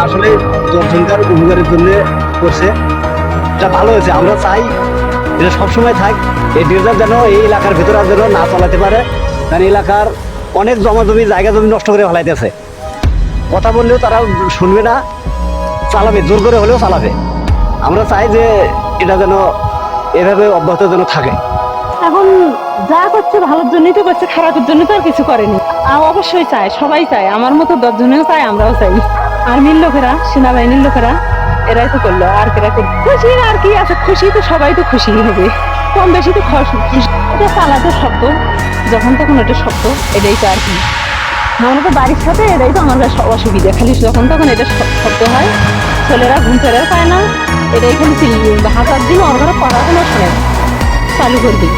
আসলে জনসংখ্যার উপকারের জন্য করছে, এটা ভালো হয়েছে। আমরা চাই এটা সবসময় থাক, এই ড্রেজার যেন এই এলাকার ভেতরে যেন না চালাতে পারে, কারণ এলাকার অনেক জমি জায়গা জমি নষ্ট করে ফেলাইতেছে। কথা বললেও তারা শুনবে না, চালাবে, জোর করে হলেও চালাবে। আমরা চাই যে এটা যেন এভাবে অব্যাহত যেন থাকে। এখন যা করছে ভালোর জন্যই তো করছে, খারাপের জন্য তো আর কিছু করেনি। অবশ্যই চায়, সবাই চায়, আমার মতো 10 জনেও চায়, আমরাও চাই। আর্মির লোকেরা, সেনাবাহিনীর লোকেরা এরাই তো করলো, আর কেরা করলো। খুশি আর কি আছে, খুশি তো সবাই তো খুশি হবে, কম বেশি তো খুশি। এটা চালাতে শব্দ, যখন তখন এটা শব্দ, এটাই তো আর কি। আমরা তো বাড়ির সাথে এটাই তো আমার কাছে অসুবিধা, খালি যখন তখন এটা শব্দ হয়, ছেলেরা ঘুম ফেরে পায় না, এটাই খালি 5 দিন ওর ঘরে পড়াশোনা শোনে, চালু করে দিই।